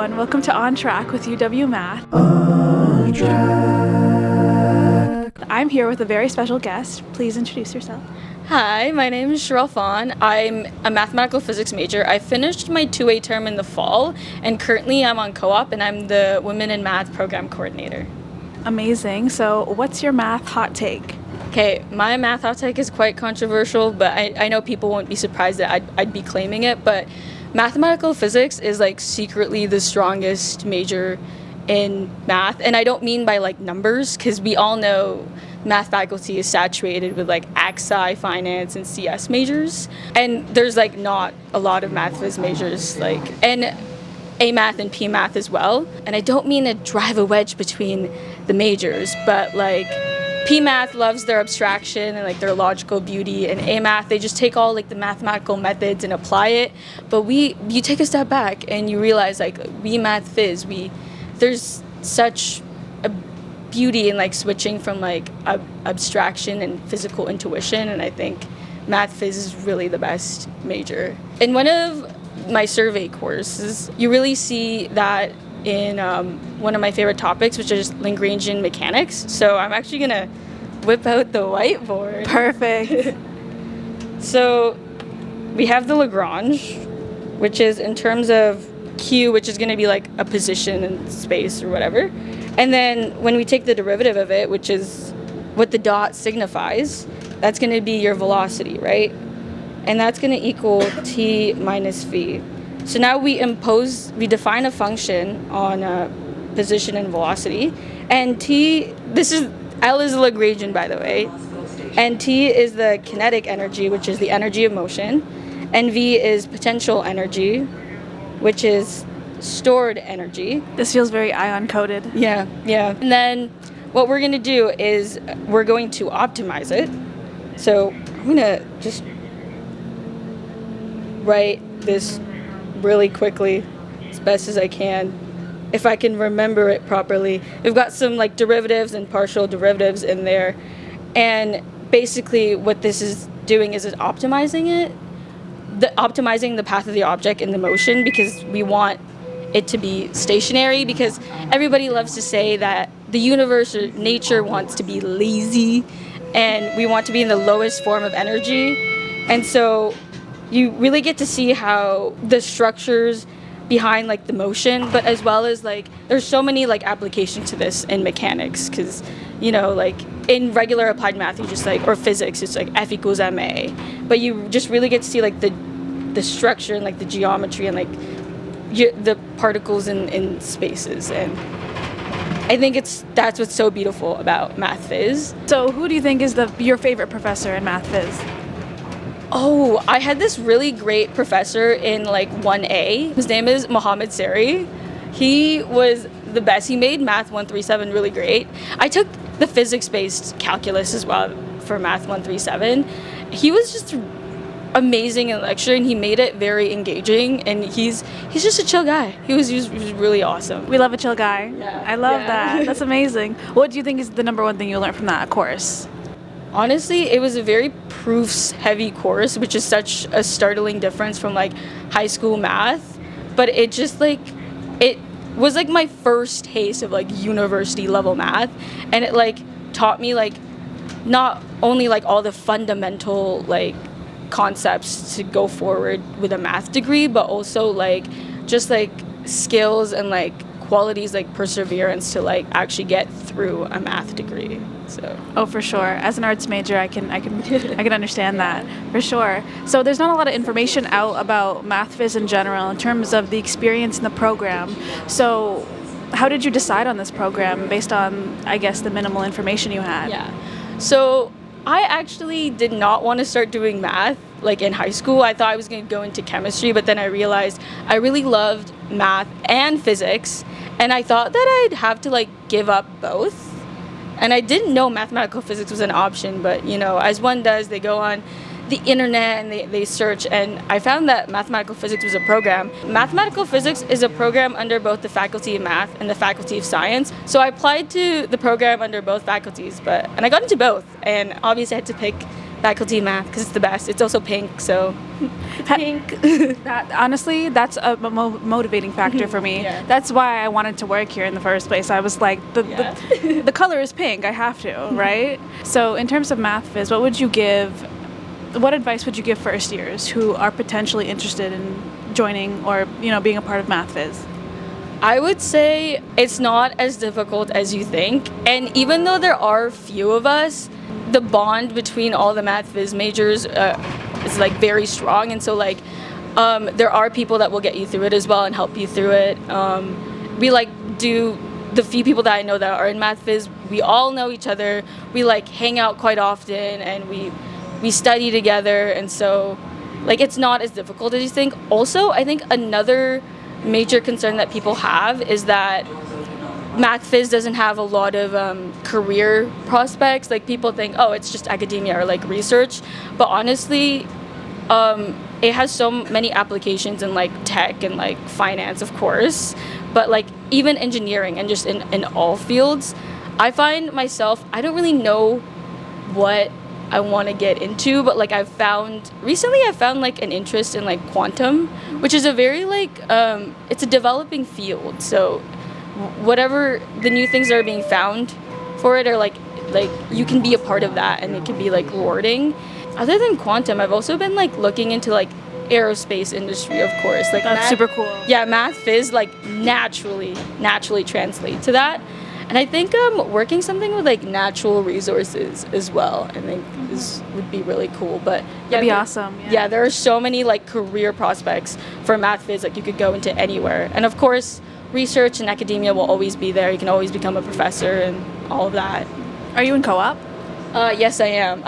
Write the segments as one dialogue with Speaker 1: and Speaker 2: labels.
Speaker 1: everyone. Welcome to On Track with UW Math.
Speaker 2: On Track.
Speaker 1: I'm here with a very special guest. Please introduce yourself.
Speaker 3: Hi, my name is Charelle Fawn. I'm a mathematical physics major. I finished my 2A term in the fall, and currently I'm on co-op, and I'm the Women in Math program coordinator.
Speaker 1: Amazing. So what's your math hot take?
Speaker 3: Okay, my math hot take is quite controversial, but I know people won't be surprised that I'd be claiming it, but mathematical physics is like secretly the strongest major in math, and I don't mean by like numbers, because we all know math faculty is saturated with like Sci, finance, and CS majors, and there's like not a lot of math phys majors, like, and A math and P math as well. And I don't mean to drive a wedge between the majors, but like P math loves their abstraction and like their logical beauty, and A math, they just take all like the mathematical methods and apply it. But you take a step back and you realize like we math phys, there's such a beauty in like switching from like abstraction and physical intuition, and I think math phys is really the best major. In one of my survey courses, you really see that in one of my favorite topics, which is Lagrangian mechanics. So I'm actually gonna whip out the whiteboard.
Speaker 1: Perfect.
Speaker 3: So we have the Lagrange, which is in terms of Q, which is gonna be like a position in space or whatever. And then when we take the derivative of it, which is what the dot signifies, that's going to be your velocity, right? And that's going to equal t minus v. So now we define a function on position and velocity. And L is Lagrangian, by the way. And t is the kinetic energy, which is the energy of motion. And v is potential energy, which is stored energy.
Speaker 1: This feels very ion coded.
Speaker 3: Yeah. And then what we're going to do is we're going to optimize it. So I'm going to just write this really quickly as best as I can, if I can remember it properly. We've got some like derivatives and partial derivatives in there. And basically what this is doing is optimizing it, optimizing the path of the object in the motion, because we want it to be stationary, because everybody loves to say that the universe or nature wants to be lazy and we want to be in the lowest form of energy. And so you really get to see how the structures behind like the motion, but as well as like there's so many like applications to this in mechanics, because like in regular applied math you just like, or physics, it's like F equals ma, but you just really get to see like the structure and like the geometry and like the particles in spaces. And I think that's what's so beautiful about math phys.
Speaker 1: So who do you think is your favorite professor in math phys?
Speaker 3: Oh, I had this really great professor in like 1A. His name is Mohammed Sari. He was the best. He made Math 137 really great. I took the physics-based calculus as well for Math 137. He was just amazing in lecturing. He made it very engaging, and he's just a chill guy. He was really awesome.
Speaker 1: We love a chill guy.
Speaker 3: Yeah.
Speaker 1: I love that. That's amazing. What do you think is the number one thing you learned from that course?
Speaker 3: Honestly, it was a very proofs-heavy course, which is such a startling difference from like high school math. But it just like, it was like my first taste of like university level math, and it like taught me like not only like all the fundamental like concepts to go forward with a math degree, but also like just like skills and like qualities like perseverance to like actually get through a math degree. So
Speaker 1: for sure. As an arts major, I can understand that for sure. So there's not a lot of information out about math phys in general in terms of the experience in the program. So how did you decide on this program based on, I guess, the minimal information you had?
Speaker 3: Yeah. So I actually did not want to start doing math like in high school. I thought I was going to go into chemistry, but then I realized I really loved math and physics, and I thought that I'd have to like give up both. And I didn't know mathematical physics was an option, but as one does, they go on the internet and they search, and I found that mathematical physics was a program. Mathematical physics is a program under both the Faculty of Math and the Faculty of Science. So I applied to the program under both faculties, and I got into both, and obviously I had to pick faculty of math because it's the best. It's also pink, so pink.
Speaker 1: That honestly, that's a motivating factor for me.
Speaker 3: Yeah.
Speaker 1: That's why I wanted to work here in the first place. I was like, the color is pink. I have to, right? So in terms of math phys, what advice would you give first years who are potentially interested in joining or being a part of math phys?
Speaker 3: I would say it's not as difficult as you think, and even though there are few of us, the bond between all the math phys majors is like very strong, and so like there are people that will get you through it as well and help you through it. We like do the few people that I know that are in math phys, we all know each other. We like hang out quite often, and we study together, and so like it's not as difficult as you think. Also, I think another major concern that people have is that math phys doesn't have a lot of career prospects. Like people think, oh, it's just academia or like research, but honestly it has so many applications in like tech and like finance, of course, but like even engineering and just in all fields. I find myself, I don't really know what I want to get into, but like recently I found like an interest in like quantum, which is a very like it's a developing field. So whatever the new things that are being found for it are like you can be a part of that, and it can be like rewarding. Other than quantum, I've also been like looking into like aerospace industry, of course. Like
Speaker 1: that's super cool.
Speaker 3: Yeah, math phys like naturally translate to that. And I think working something with like natural resources as well, I think would be really cool. But yeah,
Speaker 1: that'd be awesome.
Speaker 3: Yeah, there are so many like career prospects for math phys. Like you could go into anywhere, and of course, research and academia will always be there. You can always become a professor and all of that.
Speaker 1: Are you in co-op?
Speaker 3: Yes, I am.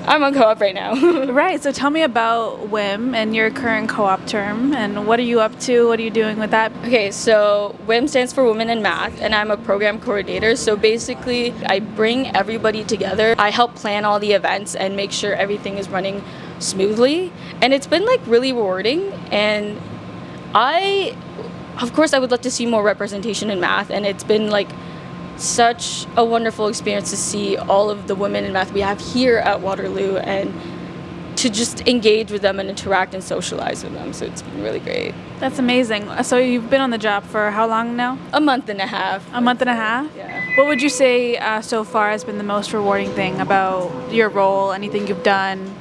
Speaker 3: I'm on co-op right now.
Speaker 1: Right. So tell me about WIM and your current co-op term, and what are you up to? What are you doing with that?
Speaker 3: Okay, so WIM stands for Women in Math, and I'm a program coordinator. So basically, I bring everybody together. I help plan all the events and make sure everything is running smoothly. And it's been like really rewarding. And of course, I would love to see more representation in math. And it's been like such a wonderful experience to see all of the women in math we have here at Waterloo and to just engage with them and interact and socialize with them. So it's been really great.
Speaker 1: That's amazing. So you've been on the job for how long now?
Speaker 3: A month and a half.
Speaker 1: A month and a half?
Speaker 3: Yeah.
Speaker 1: What would you say so far has been the most rewarding thing about your role, anything you've done?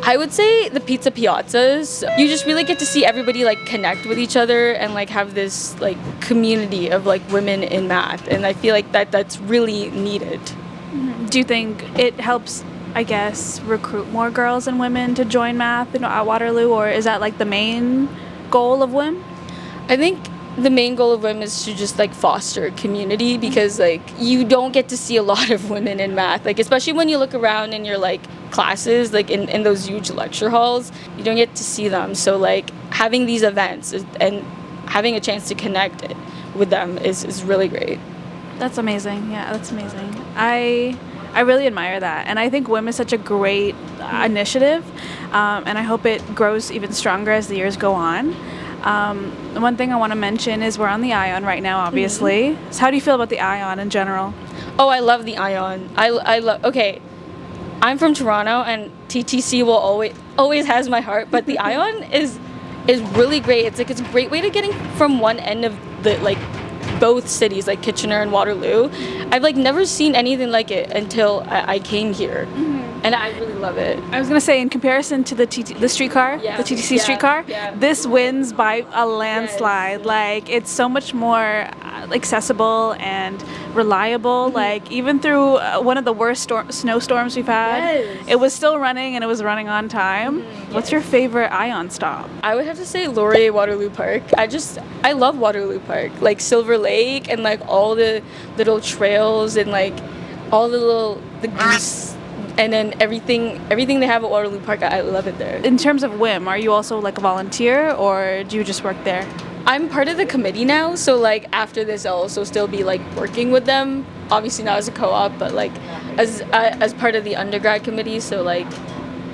Speaker 3: I would say the pizza piazzas. You just really get to see everybody like connect with each other and like have this like community of like women in math, and I feel like that's really needed.
Speaker 1: Mm-hmm. Do you think it helps, I guess, recruit more girls and women to join math at Waterloo, or is that like the main goal of WIM?
Speaker 3: I think the main goal of WIM is to just like foster community, because like you don't get to see a lot of women in math, like especially when you look around in your like classes, like in those huge lecture halls, you don't get to see them. So like having these events and having a chance to connect with them is really great.
Speaker 1: That's amazing. Yeah, that's amazing. I really admire that, and I think WIM is such a great initiative, and I hope it grows even stronger as the years go on. One thing I want to mention is we're on the ION right now, obviously. Mm-hmm. So how do you feel about the ION in general?
Speaker 3: Oh, I love the ION. I love. Okay, I'm from Toronto, and TTC will always has my heart. But the ION is really great. It's a great way to getting from one end of the like both cities, like Kitchener and Waterloo. I've like never seen anything like it until I came here. Mm-hmm. And I really love it.
Speaker 1: I was gonna say, in comparison to the streetcar, the TTC streetcar, this wins by a landslide. Yes. Like it's so much more accessible and reliable. Mm-hmm. Like even through one of the worst snowstorms we've had, it was still running, and it was running on time. Mm-hmm. What's your favorite ION stop?
Speaker 3: I would have to say Laurier Waterloo Park. I love Waterloo Park, like Silver Lake and like all the little trails and like all the goose. And then everything they have at Waterloo Park, I love it there.
Speaker 1: In terms of WIM, are you also like a volunteer, or do you just work there?
Speaker 3: I'm part of the committee now, so like after this I'll also still be like working with them. Obviously not as a co-op, but like as part of the undergrad committee, so like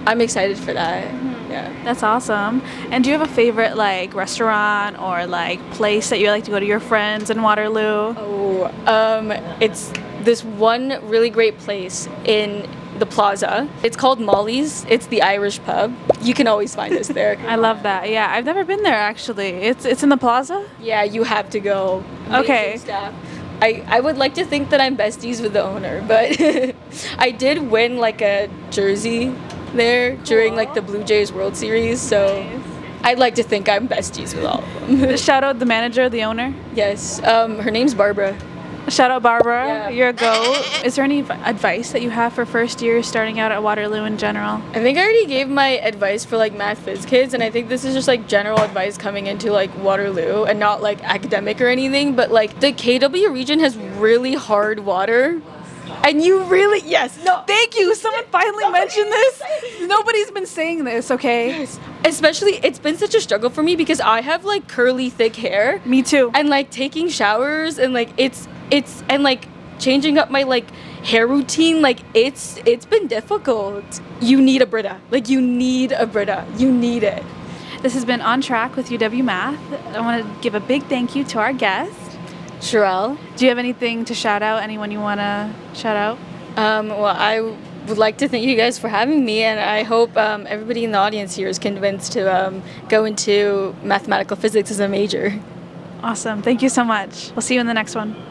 Speaker 3: I'm excited for that. Mm-hmm. Yeah.
Speaker 1: That's awesome. And do you have a favorite like restaurant or like place that you like to go to your friends in Waterloo?
Speaker 3: Oh, it's this one really great place in the plaza. It's called Molly's. It's the Irish pub. You can always find us there.
Speaker 1: I love that. Yeah, I've never been there actually. It's in the plaza?
Speaker 3: Yeah, you have to go.
Speaker 1: Okay.
Speaker 3: Amazing staff. I would like to think that I'm besties with the owner, but I did win like a jersey there during like the Blue Jays World Series, so I'd like to think I'm besties with all of them.
Speaker 1: Shout out the manager, the owner.
Speaker 3: Yes, her name's Barbara.
Speaker 1: Shout out Barbara.
Speaker 3: Yeah.
Speaker 1: You're a goat. Is there any advice that you have for first years starting out at Waterloo in general?
Speaker 3: I think I already gave my advice for like math phys kids, and I think this is just like general advice coming into like Waterloo and not like academic or anything, but like the KW region has really hard water. And you really, yes, no.
Speaker 1: Thank you. Someone finally mentioned this. Nobody's been saying this, okay?
Speaker 3: Yes. Especially, it's been such a struggle for me because I have like curly, thick hair.
Speaker 1: Me too.
Speaker 3: And like taking showers and like it's and like changing up my like hair routine, like it's been difficult. You need a Brita. Like you need a Brita. You need it.
Speaker 1: This has been On Track with UW Math. I want to give a big thank you to our guest.
Speaker 3: Charelle.
Speaker 1: Do you have anything to shout out? Anyone you want to shout out?
Speaker 3: Well, I would like to thank you guys for having me, and I hope everybody in the audience here is convinced to go into mathematical physics as a major.
Speaker 1: Awesome. Thank you so much. We'll see you in the next one.